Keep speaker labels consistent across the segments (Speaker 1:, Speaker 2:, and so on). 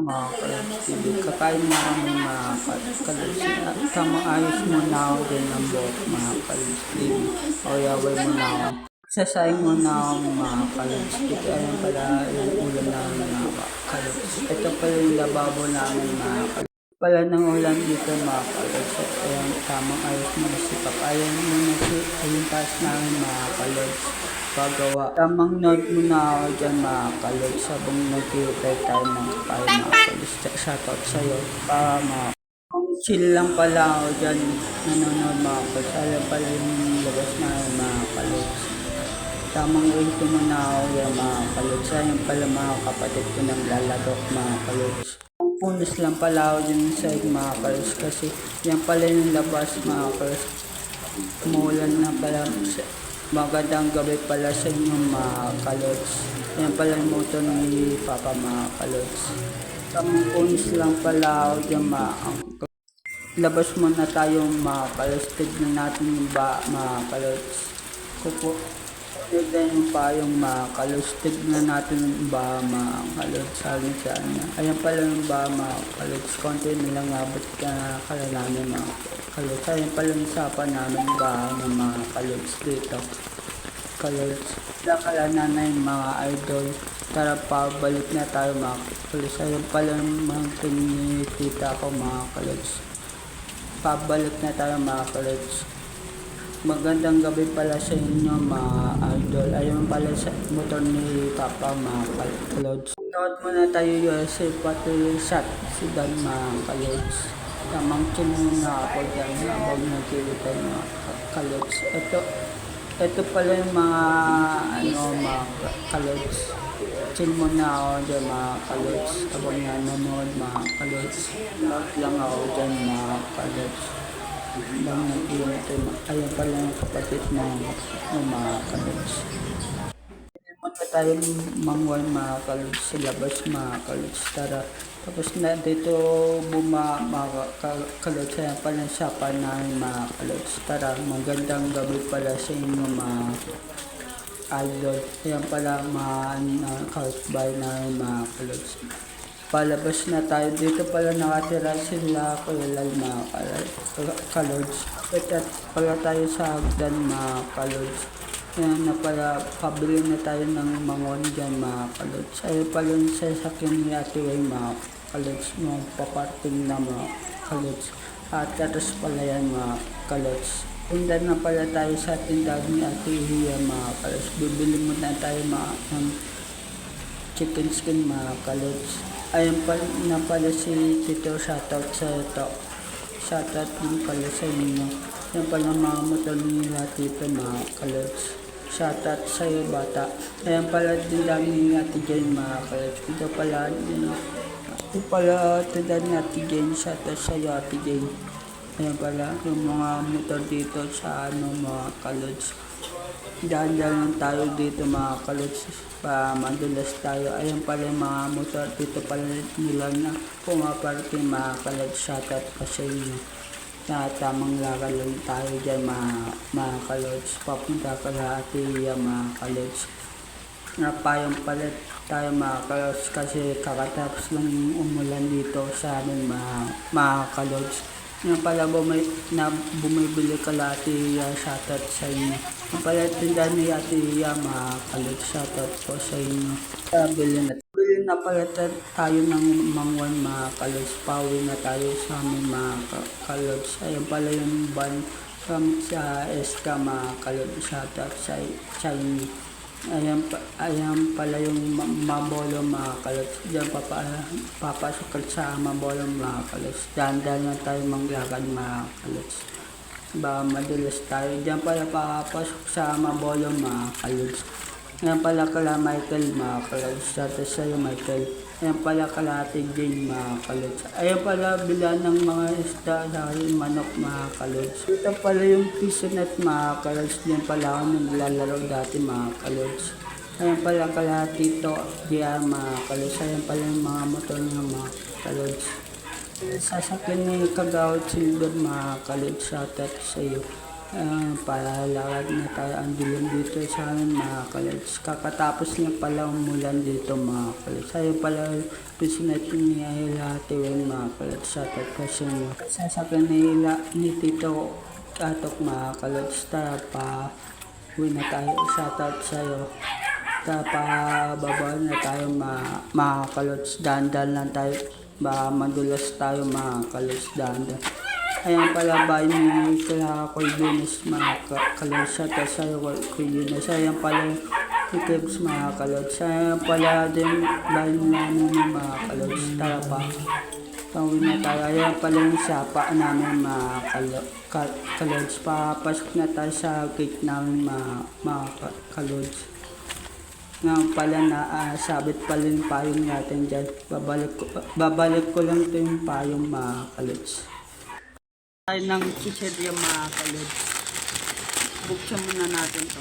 Speaker 1: mga kalabs. Kakain na kami mga kalabs. Tamang ayos muna ako din ng buhok mga kalabs. O yaway muna ako. Sasayang muna ako mga kalabs. Ito ayun pala yung ulam namin mga kalabs. Ito pala yung lababo namin mga kalabs. Pala ng ulan dito mga kalabs. Ayan, tamang ayos muna si Papa. Ayan muna ayun taas namin mga kalabs. Pagawa. Tamang note muna ako dyan mga kalabs. Sabang nag-iipay tayo ng kakain mga kalabs. Shoutout sa'yo. Para mga chill lang pala ako dyan. Nanonood mga kalabs. Alam pala yung labas namin mga kalabs. Tamang ito muna ako yan mga kalabs. Ayan pala mga kapatid ko nang lalaro mga kalabs. Punos lang pala ako dyan sa mga kalabs. Kasi yan pala yung labas mga kalabs. Umulan na pala. Magandang gabi pala sa inyo mga kalods. Yan pala yung moto ni Papa mga kalods. Tamang punis lang pala ako dyan labas muna tayo mga kalods. Tignan natin yung mga kalods. Kupo. Tignan pa yung mga kalods. Tignan natin yung mga kalods. Sabi sa niya. Ayan pala yung mga kalods. Konti nilang abot ka na kalalaman mga kalods. Ayan pala yung sapa namin ng mga kalods dito. Kalods. Kala nanay mga idol. Tara pabalik na tayo mga kalods. Ayan pala yung mga tinitita ko mga kalods. Pabalik na tayo mga kalods. Magandang gabi pala sa inyo mga idol. Ayun pala sa motor ni Papa mga kalods. Nood muna tayo USA pati shot si Dan mga kalods. Tamang chin muna ako dyan habang nagkilitay mga kalods. Ito pala yung mga kalods. Chin muna ako dyan mga kalods. Habang nanonood mga kalods. Nood lang ako dyan mga kalods. Lang nag-iintay. Ayun pala yung kapatid ng mga kalods. Punta tayo mangway mga kalods sa labas mga kalods. Tara. Tapos na dito mga kalods. Ayan pala yung sapa namin mga kalods. Tara, magandang gabi pala sa inyo mga idol. Ayan pala mga kausbay namin mga kalods. Palabas na tayo. Dito pala nakatira sila kulalal mga kalods. At pala tayo sa hagdan mga kalods. Ayan na pala, pabili na tayo ng mangon dyan mga kalods. Ayun pala yung sasakyan ni Ate Way mga kalods. Mga paparting na mga kalods. At tapos pala yan mga kalods. Tinda na pala tayo sa tindahan ni Ate Hiya mga kalods. Bibili muna tayo ng chicken skin mga kalods. Ayun pala na pala si Tito. Shoutout sa ito. Shoutout din pala sa inyo. Yan pala mga motor nila Tito mga kalods. Shoutout sa iyo bata. Ayan pala din dami ni Ate Jane mga kalods. Ito pala din Ate Jane. Shoutout sa iyo Ate Jane. Ayan pala yung mga motor dito sa mga kalods. Daan-daan lang tayo dito mga kalods. Madulas tayo. Ayan pala yung mga motor dito pala nila na pumaparking mga kalods. Shoutout pa sa inyo. Na tamang lakad lang tayo dyan mga kalods. Papunta ka sa Ate Hiya mga kalods. Napayong pala tayo mga kalods kasi kakatapos lang yung umulan dito sa amin mga kalods. Nga pala bumibili ka la Ate Hiya, shoutout sa inyo. Nga pala tindahan ni Ate Hiya mga kalods, shoutout po sa inyo. Bili na pala tayo ng mangwan mga kalods. Pauwi na tayo sa amin mga kalods. Ayan pala yung van from sa SK mga kalods. Shoutout sa inyo. Ayan pala yung Mabolo mga kalods. Diyan papasok sa Mabolo mga kalods. Dahan-dahan lang tayo manglakad mga kalods. Ba madulas tayo. Diyan pala papasok sa Mabolo mga kalods. Ayan pala kala Michael mga kalods. Shoutout sa iyo Michael. Ayan pala kala Ate Jane mga kalods. Ayan pala bila ng mga isda dahil manok mga kalods. Ito pala yung piso net mga kalods. Diyan pala ako naglalaro dati mga kalods. Ayan pala kala Tito Gia mga kalods. Ayan pala yung mga motor ng mga kalods. Sasakyan ni Kagawad Silver mga kalods. Shoutout sa iyo. Palalakad na tayo ang dilim dito sa amin mga kalods. Kakatapos niya pala umulan dito mga kalods. Ayaw pala gusto natin ni Ayla Tiwin mga kalods. Shoutout kasi nyo. Sasakyan ni Tito Katok mga kalods. Tara pa uwi na tayo. Shoutout sa'yo. Tara pa baba na tayo mga kalods. Dahan-dahan lang tayo. Baka madulas tayo mga kalods. Dahan-dahan. Ayan pala ba ni kala Kuya Eunice mga kalods. Shoutout sa'yo Kuya Eunice. Ayan pala ni Kebs mga kalods. Ayan pala din ba namin mga kalods. Tara pa. Pauwi na tayo. Ayan pala yung sapa namin mga kalods. Papasok na tayo sa gate namin mga kalods. Nga pala na sabit pala yung payong natin dyan. Babalik ko lang ito yung payong mga kalods. Tayo ng chichirya mga kalods. Buksan muna natin to.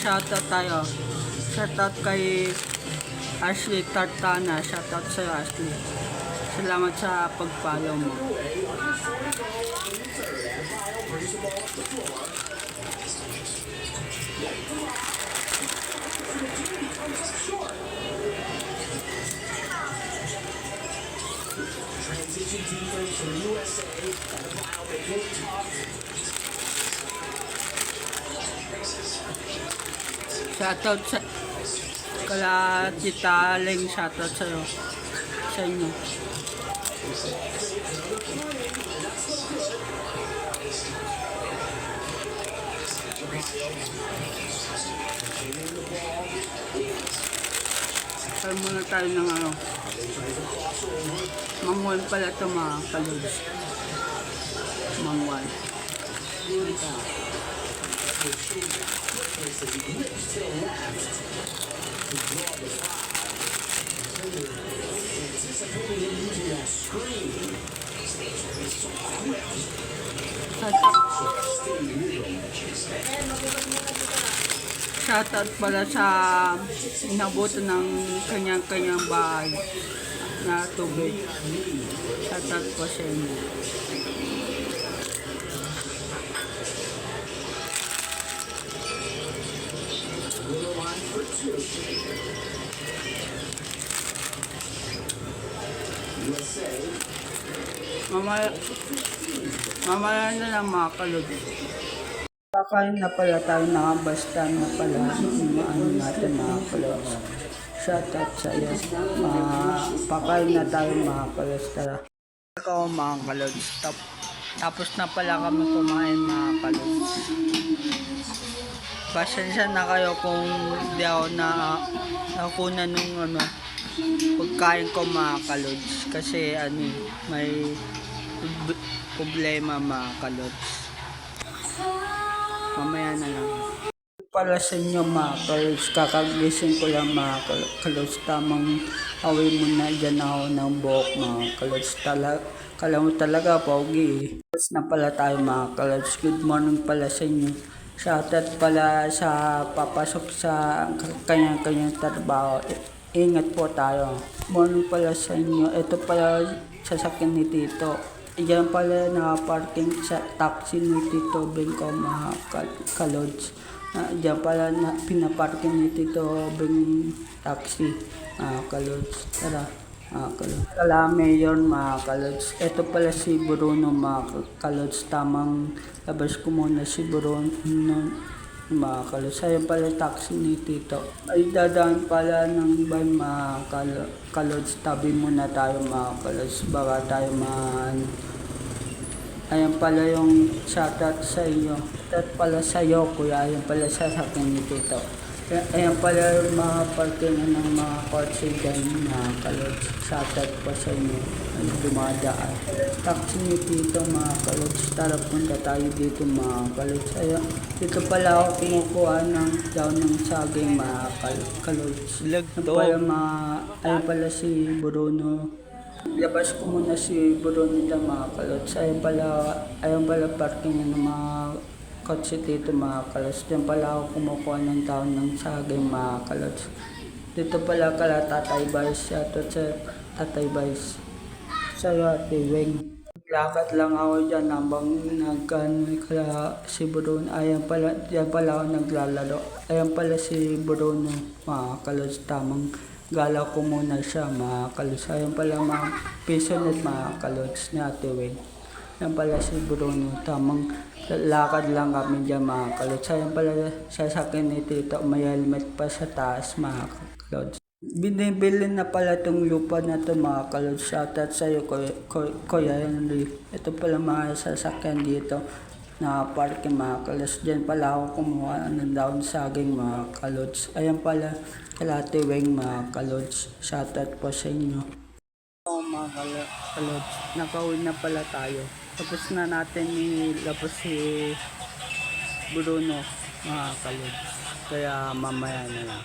Speaker 1: Shoutout tayo. Shoutout kay Ashley Tartana. Shoutout sa'yo Ashley. Salamat sa pag-follow mo.
Speaker 2: Transition defense from USA at the mile they hit top.
Speaker 1: Shoutout sa kala Tita Leng. Shoutout sa'yo. Sa inyo. Kaya muna tayo ng ano. Mangwan pala ito mga kalods. Mangwan. Shoutout pala sa inabutan ng kanyang bahay na tubig. Shoutout po sa inyo. Mamaya na lang mga kalods. Kakain na pala tayo, nakabasta na pala yung ano natin mga kalods. Shoutout sa iyo. Pakain na tayo mga kalods. Tara. Ako mga kalods. Tapos na pala kami kumain mga kalods. Pasensya na kayo kung di ako nakuna nung ano, pagkain ko mga kalods. Kasi ano, may problema mga kalods. Mamaya na lang. Para sa inyo mga kalods, kakagising ko lang mga kalods. Tamang away mo na dyan ako ng buhok mga kalods. Kala mo talaga pogi. Tapos na pala tayo mga kalods. Good morning pala sa inyo. Shoutout pala sa papasok sa kanyang trabaho. Ingat po tayo. Morning pala sa inyo. Ito pala sasakyan ni Tito. Diyan pala nakaparking sa taxi ni Tito Benko mga kalods. Diyan pala pinaparking ni Tito Beng taxi mga kalods. Tara mga kalods. Kala Mayor mga kalods. Ito pala si Bruno mga kalods. Tamang labas ko muna si Bruno mga kalods. Ayun pala taxi ni Tito. Ay dadaan pala ng van mga kalods. Tabi muna tayo mga kalods. Baka tayo ayan pala yung shoutout sa iyo. Shoutout pala sa iyo kuya. Ayan pala sa akin ni Tito. Ayan pala yung mga parking ng mga kotse dyan mga kalods. Shoutout pa sa inyo. Ay dumadaan. Taxi ni Tito mga kalods. Tara punta tayo dito mga kalods. Ayan. Dito pala ako kumukuha ng daw ng saging mga kalods. Ayan pala si Bruno. Labas ko muna si Bruno mga kalods. Ayan pala parking ng mga kotse dito mga kalods. Diyan pala ako kumukuha ng taon ng saging mga kalods. Dito pala kala Tatay Vice. Shoutout sa Tatay Vice. Sa'yo Ate Weng. Lakad lang ako dyan habang kala si Bruno. Ayan pala, dyan pala ako naglalaro. Ayan pala si Bruno, mga kalods. Tamang gala ko muna siya, mga kalods. Ayan pala mga pisonet, mga kalods ni Ate Wayne. Ayan pala si Bruno, tamang lakad lang kami dyan, mga kalods. Ayan pala sasakyan ni Tito, may helmet pa sa taas, mga kalods. Binibili na pala itong lupa na ito, mga kalods. Shoutout sa iyo, Kuya Henry. Ito pala mga sasakyan dito na parking, mga kalods. Diyan pala ako kumuha ng daon saging, mga kalods. Ayan pala Kalate Weng, mga kalods. Shoutout po sa inyo. Mga kalods, nakauwi na pala tayo. Tapos na natin nilabas si Bruno, mga kalods. Kaya mamaya na lang.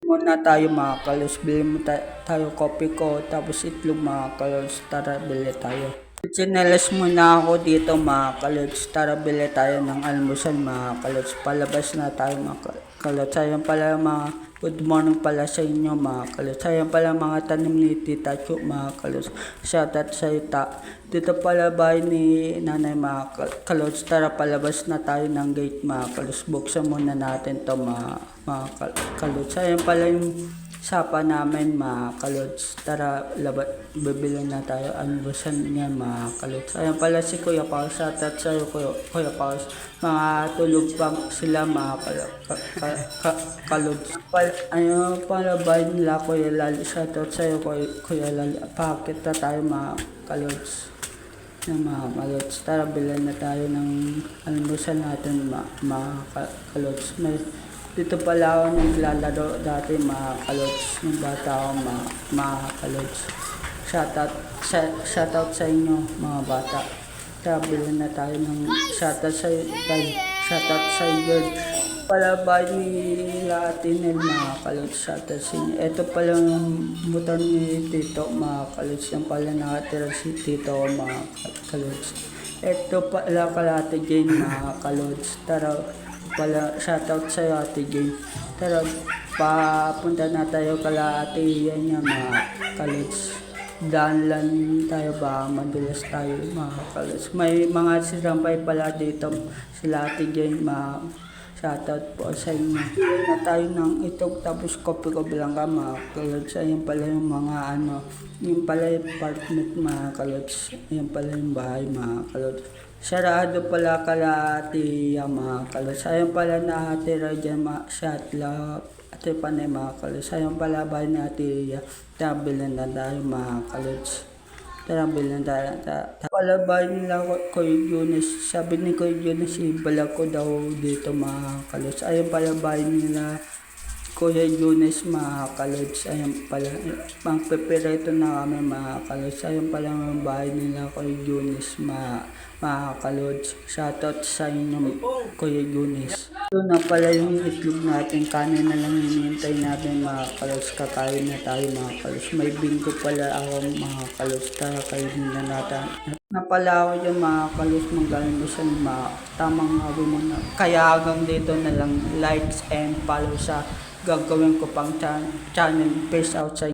Speaker 1: Muna tayo, mga kalos, bili mo tayo kopi ko, tapos itlog, mga kalos, tara bili tayo. Chinelas muna ako dito, mga kalos, tara bili tayo ng almusal, mga kalos, palabas na tayo, mga kalos. Ayan pala mga good morning pala sa inyo, mga kalos. Ayan pala mga tanim ni Tita Chu, mga kalos. Shoutout sa ita. Dito pala bahay ni nanay, mga kalos. Tara palabas na tayo ng gate, mga kalos. Buksan muna natin to, mga kalos. Ayan pala yung sapa namin, mga kalods. Tara, bibili na tayo. Almusan niya, mga kalods. Ayan pala si Kuya Paus. Shoutout sa'yo, Kuya Paus. Mga tulog pa sila, mga kalods. Ayun pala ba nila, Kuya Lali. Shoutout sa'yo, Kuya Lali. Pakita tayo, mga kalods. Mga kalods. Tara, bilhin na tayo ng almusan natin, mga kalods. Dito pala ako naglalaro dati, mga kalods. Nung bata ako, mga kalods. Shoutout sa inyo, mga bata. Bilhin na tayo ng shoutout sa George. Pala ba nila Atinel, mga kalods. Shoutout sa inyo. Ito pala yung motor ni Tito, mga kalods. Yan pala nakatira si Tito, mga kalods. Ito pala Kalate Jane, mga kalods. Tara pala, shoutout sa iyo, Ate Jane. Tara, papunta na tayo kala Ate yan niya, mga kalods. Daan lang tayo ba, madulas tayo, mga kalods. May mga sirampay pala dito, sila Ate Jane, mga shoutout po sa inyo. Pili na tayo ng itog, tapos kopi ko bilang ka, mga kalods. Ayan pala yung mga yung pala yung apartment, mga kalods. Ayan pala yung bahay, mga kalods. Sarado pala kalahati yung mga kalos. Ayun pala nakatira dyan sa atla. Ate Panay, mga kalos. Ayun pala bahay na ate. Tabilan na tayo, mga kalos. Tabilan na tayo. Pala bahay nila Kuya Jonas. Sabi ni Kuya Jonas, ibalag ko daw dito, mga kalos. Ayun pala bahay nila Kuya Jonas, mga kalods. Ayan pala, pangpeperito na kami, mga kalods. Ayan pala ang bahay nila Kuya Jonas, mga kalods. Shoutout sa inyo, Kuya Jonas. Ito na pala yung itlog natin, kanin na lang hinihintay natin, mga kalods. Kakain na tayo, mga kalods. May bingo pala ako, mga kalods. Tara, kainin na natin. Napala ako dyan, mga kalods, magaling mo sa mga tamang habi mo na. Kaya hanggang dito na lang, likes and follow sa gagawin ko pang channel. Peace out sa